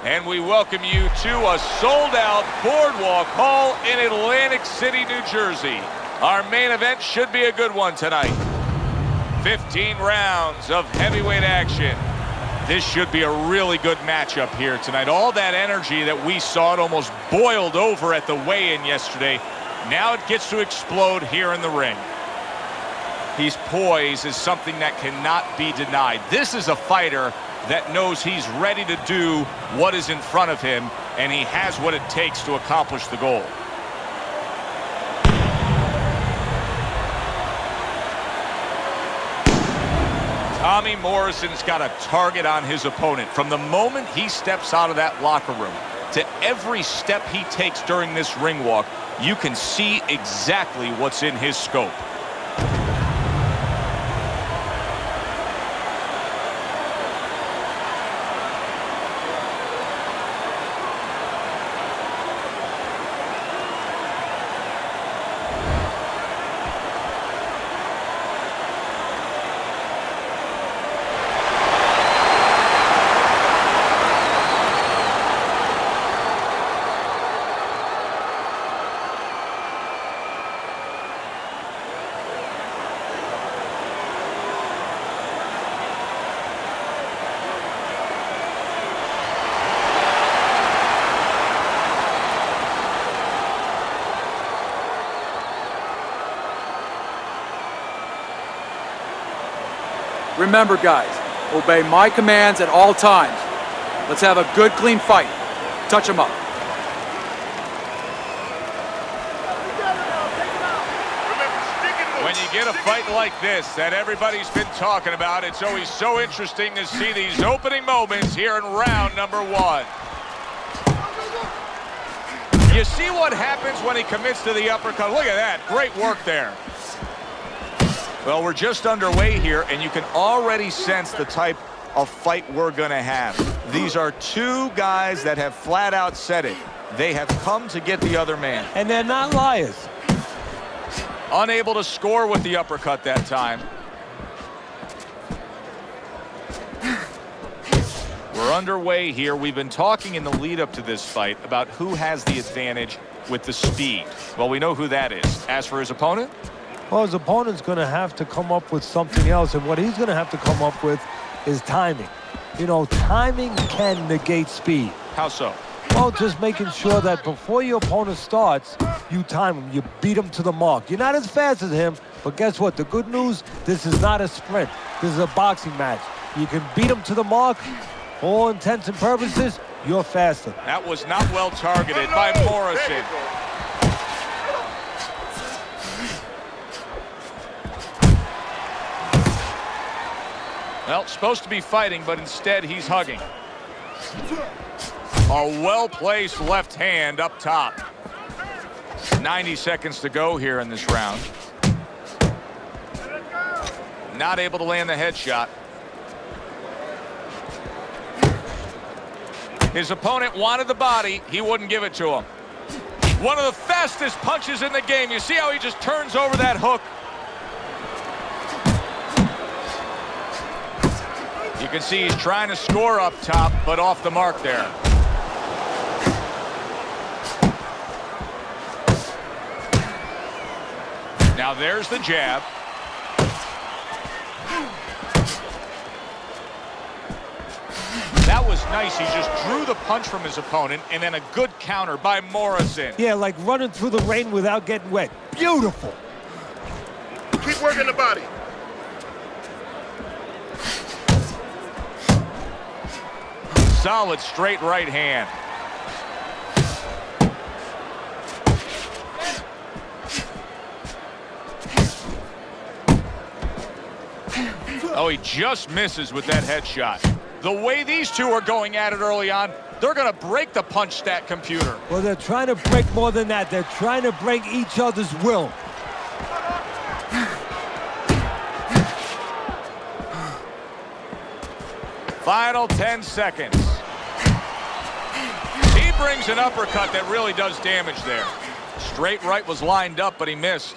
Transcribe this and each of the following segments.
And we welcome you to a sold-out Boardwalk Hall in Atlantic City, New Jersey. Our main event should be a good one tonight. 15 rounds of heavyweight action. This should be a really good matchup here tonight. All that energy that we saw, it almost boiled over at the weigh-in yesterday. Now it gets to explode here in the ring. His poise is something that cannot be denied. This is a fighter that knows he's ready to do what is in front of him, and he has what it takes to accomplish the goal. Tommy Morrison's got a target on his opponent. From the moment he steps out of that locker room to every step he takes during this ring walk, you can see exactly what's in his scope. Remember, guys, obey my commands at all times. Let's have a good, clean fight. Touch him up. When you get a fight like this that everybody's been talking about, it's always so interesting to see these opening moments here in round number one. You see what happens when he commits to the uppercut. Look at that. Great work there. Well, we're just underway here, and you can already sense the type of fight we're going to have. These are two guys that have flat out said it. They have come to get the other man. And they're not liars. Unable to score with the uppercut that time. We're underway here. We've been talking in the lead up to this fight about who has the advantage with the speed. Well, we know who that is. As for his opponent? Well, his opponent's going to have to come up with something else, and what he's going to have to come up with is timing. You know, timing can negate speed. How so? Well, just making sure that before your opponent starts, you time him, you beat him to the mark. You're not as fast as him, but guess what? The good news, this is not a sprint. This is a boxing match. You can beat him to the mark. For all intents and purposes, you're faster. That was not well targeted by Morrison. Well, supposed to be fighting, but instead he's hugging. A well-placed left hand up top. 90 seconds to go here in this round. Not able to land the headshot. His opponent wanted the body. He wouldn't give it to him. One of the fastest punches in the game. You see how he just turns over that hook? You can see he's trying to score up top, but off the mark there. Now there's the jab. That was nice. He just drew the punch from his opponent, and then a good counter by Morrison. Yeah, like running through the rain without getting wet. Beautiful. Keep working the body. Solid straight right hand. Oh, he just misses with that headshot. The way these two are going at it early on, they're going to break the punch stat computer. Well, they're trying to break more than that. They're trying to break each other's will. Final 10 seconds. He brings an uppercut that really does damage there. Straight right was lined up, but he missed.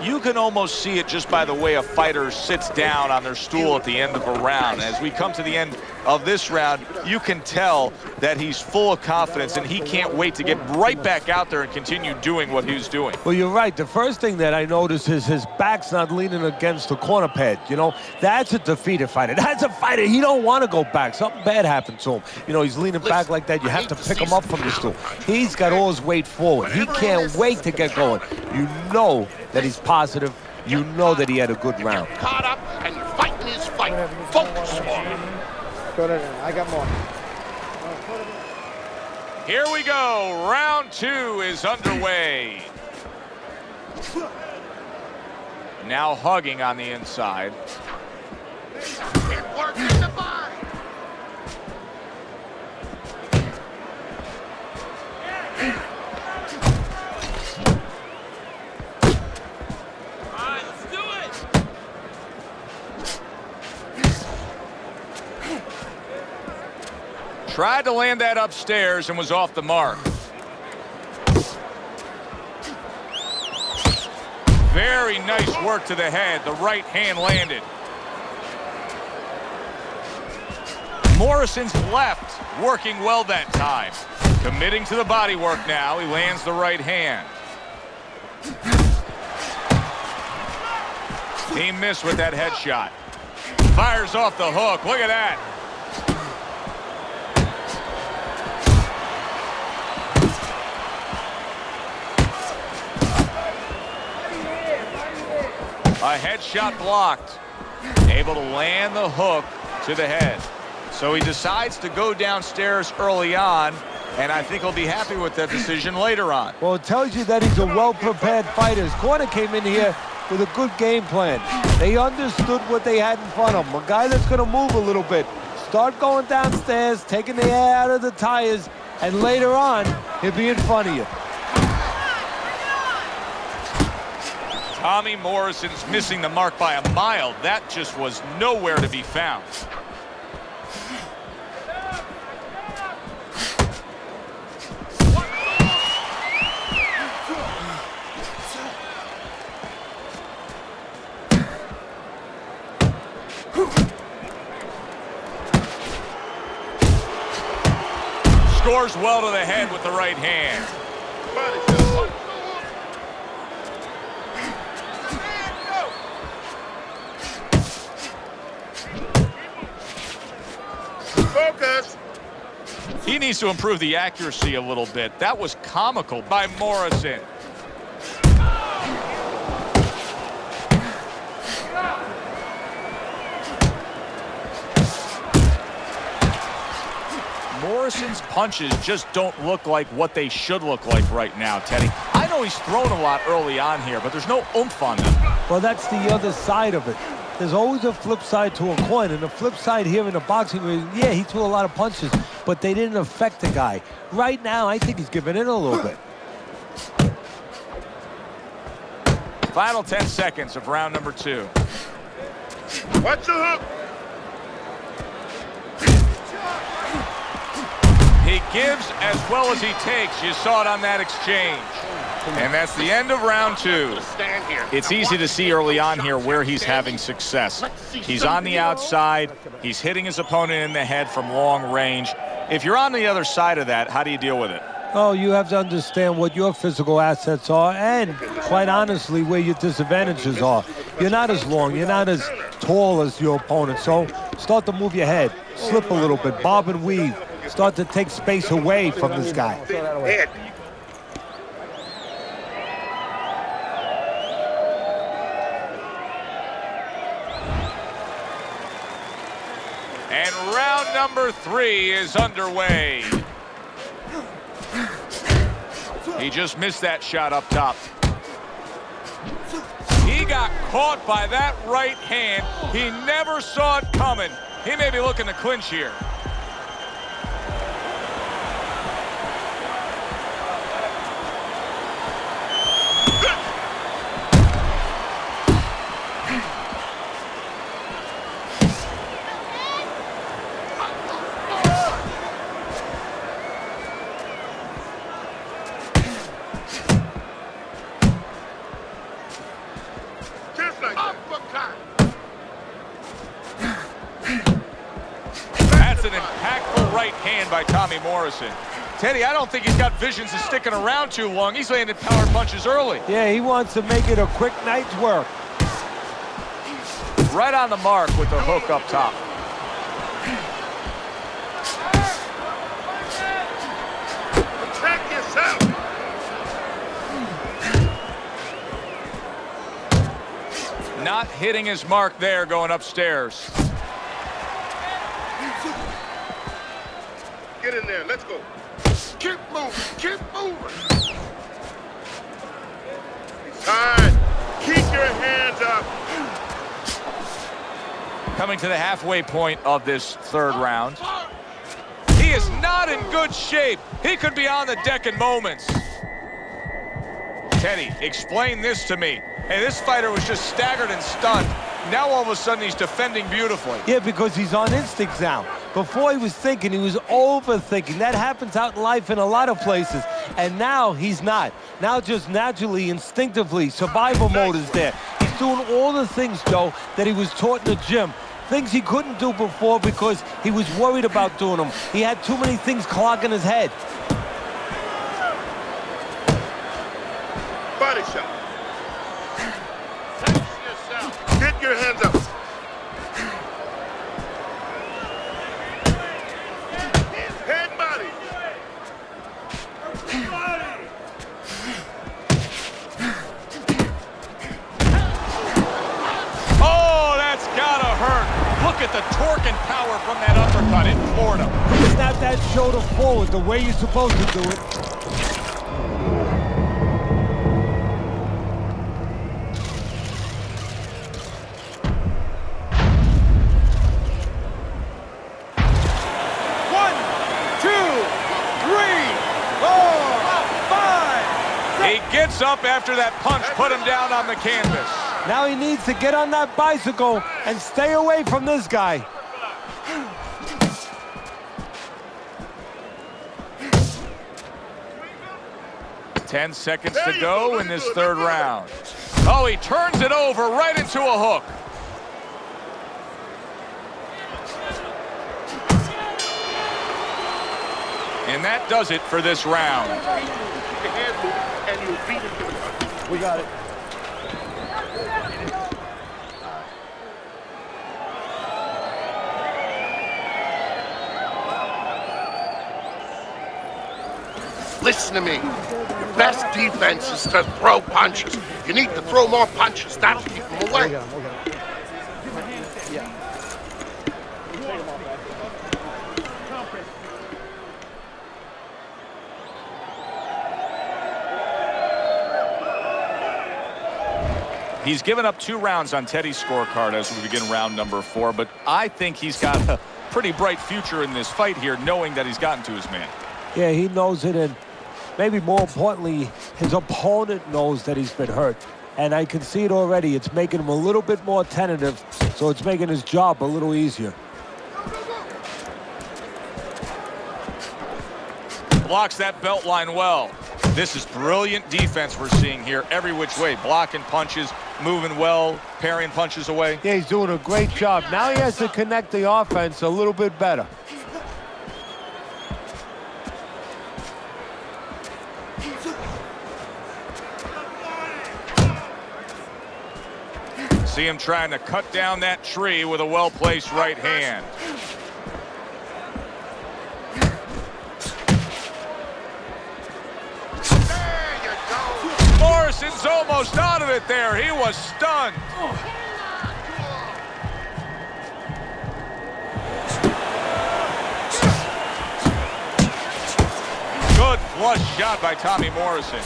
You can almost see it just by the way a fighter sits down on their stool at the end of a round. As we come to the end of this round, you can tell that he's full of confidence and he can't wait to get right back out there and continue doing what he's doing. Well, you're right. The first thing that I noticed is his back's not leaning against the corner pad. You know, that's a defeated fighter. That's a fighter. He don't want to go back. Something bad happened to him. You know, he's leaning back like that. You have to pick him up from the stool. He's got all his weight forward. He can't wait to get going. You know that he's positive. You know that he had a good round. Caught up and you're fighting his fight. Focus on him. I got more. Here we go. Round 2 is underway. Now hugging on the inside. It works in the body. Tried to land that upstairs and was off the mark. Very nice work to the head. The right hand landed. Morrison's left working well that time. Committing to the body work now. He lands the right hand. He missed with that headshot. Fires off the hook. Look at that. A headshot blocked. Able to land the hook to the head. So he decides to go downstairs early on, and I think he'll be happy with that decision later on. Well, it tells you that he's a well-prepared fighter. His corner came in here with a good game plan. They understood what they had in front of him. A guy that's going to move a little bit. Start going downstairs, taking the air out of the tires, and later on, he'll be in front of you. Tommy Morrison's missing the mark by a mile. That just was nowhere to be found. Scores well to the head with the right hand. Focus. He needs to improve the accuracy a little bit. That was comical by Morrison. Morrison's punches just don't look like what they should look like right now, Teddy. I know he's thrown a lot early on here, but there's no oomph on them. Well, that's the other side of it. There's always a flip side to a coin, and the flip side here in the boxing ring, yeah, he threw a lot of punches, but they didn't affect the guy. Right now, I think he's giving in a little bit. Final 10 seconds of round number 2. Watch the hook. He gives as well as he takes. You saw it on that exchange. And that's the end of round 2. It's easy to see early on here where he's having success. He's on the outside. He's hitting his opponent in the head from long range. If you're on the other side of that, how do you deal with it? Oh, you have to understand what your physical assets are and, quite honestly, where your disadvantages are. You're not as long. You're not as tall as your opponent. So start to move your head. Slip a little bit. Bob and weave. Start to take space away from this guy. Head. And round number 3 is underway. He just missed that shot up top. He got caught by that right hand. He never saw it coming. He may be looking to clinch here. right hand by Tommy Morrison. Teddy, I don't think he's got visions of sticking around too long. He's landing power punches early. Yeah, he wants to make it a quick night's work. Right on the mark with the hook up top. Protect yourself. Not hitting his mark there going upstairs. Get in there. Let's go. Keep moving. Keep moving. It's time. Keep your hands up. Coming to the halfway point of this third round. He is not in good shape. He could be on the deck in moments. Teddy, explain this to me. Hey, this fighter was just staggered and stunned. Now all of a sudden he's defending beautifully. Yeah, because he's on instinct now. Before he was thinking, he was overthinking. That happens out in life in a lot of places. And now he's not. Now just naturally, instinctively, survival mode is there. He's doing all the things, Joe, that he was taught in the gym. Things he couldn't do before because he was worried about doing them. He had too many things clogging his head. Body shot. Get your hands up. Head body. Oh, that's gotta hurt. Look at the torque and power from that uppercut in Florida. Snap that shoulder forward the way you're supposed to do it. He gets up after that punch, put him down on the canvas. Now he needs to get on that bicycle and stay away from this guy. Ten seconds to go in this third round. Oh, he turns it over right into a hook. And that does it for this round. Keep your hands moving and you'll beat him to the punch. We got it. Listen to me. Your best defense is to throw punches. You need to throw more punches. That'll keep them away. We got him. Yeah. He's given up 2 rounds on Teddy's scorecard as we begin round number 4, but I think he's got a pretty bright future in this fight here, knowing that he's gotten to his man. Yeah, he knows it, and maybe more importantly, his opponent knows that he's been hurt. And I can see it already. It's making him a little bit more tentative, so it's making his job a little easier. Blocks that belt line well. This is brilliant defense we're seeing here every which way. Blocking punches, moving well, parrying punches away. Yeah, he's doing a great job. Now he has to connect the offense a little bit better. See him trying to cut down that tree with a well-placed right hand. Morrison's almost out of it there. He was stunned. Good flush shot by Tommy Morrison.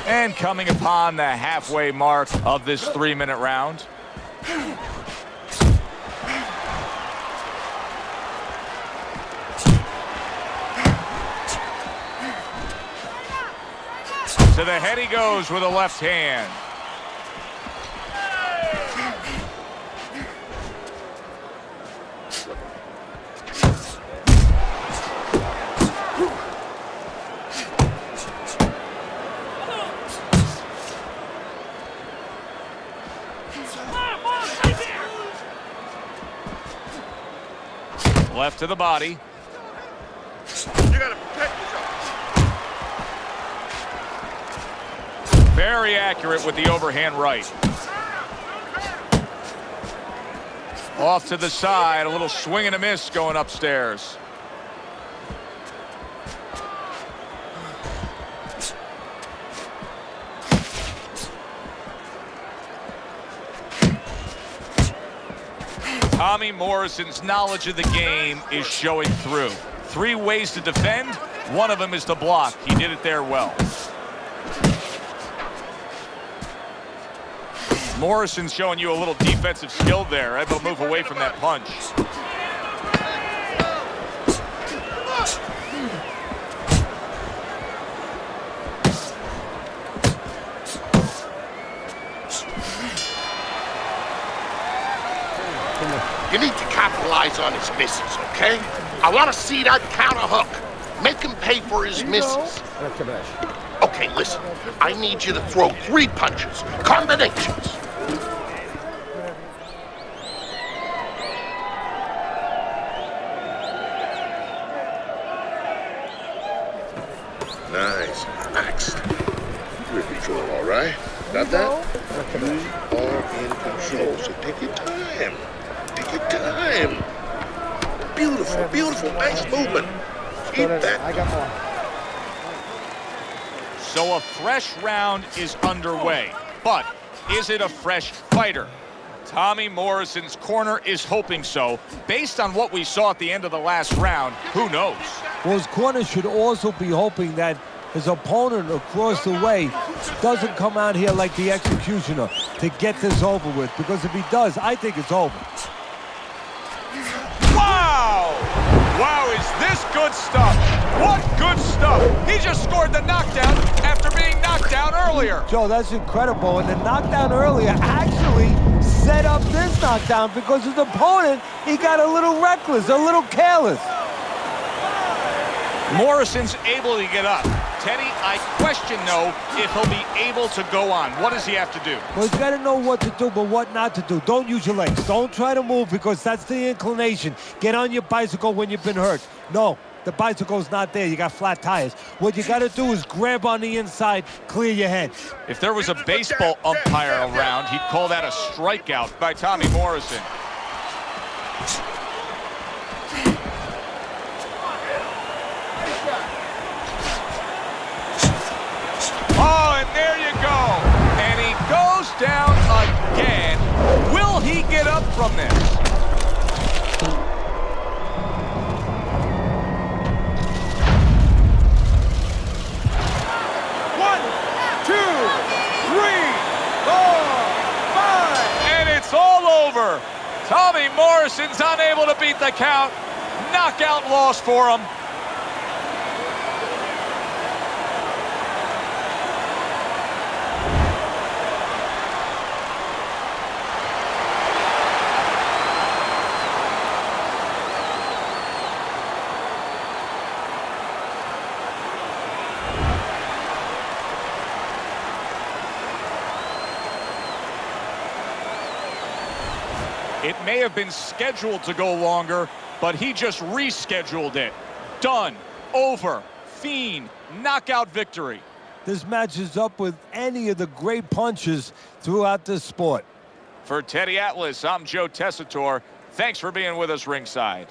And coming upon the halfway mark of this 3-minute round. To the head he goes with a left hand. Left to the body. You gotta protect yourself. Very accurate with the overhand right. Off to the side, a little swing and a miss going upstairs. Tommy Morrison's knowledge of the game is showing through. 3 ways to defend. One of them is to block. He did it there well. Morrison's showing you a little defensive skill there. Able to move away from that punch. You need to capitalize on his misses, okay? I want to see that counter hook. Make him pay for his misses. Okay, listen. I need you to throw 3 punches. Combinations. Nice. Relaxed. You're in control, all right? Got that? You are in control, so take your time. Take your time. Beautiful, beautiful. Nice movement. Keep that. I got more. So a fresh round is underway. But is it a fresh fighter? Tommy Morrison's corner is hoping so. Based on what we saw at the end of the last round, who knows? Well, his corner should also be hoping that his opponent across the way doesn't come out here like the executioner to get this over with. Because if he does, I think it's over. Wow! Wow, is this good stuff? What good stuff! He just scored the knockdown after being knocked down earlier. Joe, that's incredible. And the knockdown earlier actually set up this knockdown because his opponent, he got a little reckless, a little careless. Morrison's able to get up. Teddy, I question, though, if he'll be able to go on. What does he have to do? Well, he's got to know what to do, but what not to do. Don't use your legs. Don't try to move because that's the inclination. Get on your bicycle when you've been hurt. No, the bicycle's not there. You got flat tires. What you got to do is grab on the inside, clear your head. If there was a baseball umpire around, he'd call that a strikeout by Tommy Morrison. Oh, and there you go. And he goes down again. Will he get up from this? One, two, three, four, five. And it's all over. Tommy Morrison's unable to beat the count. Knockout loss for him. It may have been scheduled to go longer, but he just rescheduled it. Done. Over. Fiend. Knockout victory. This matches up with any of the great punches throughout this sport. For Teddy Atlas, I'm Joe Tessitore. Thanks for being with us ringside.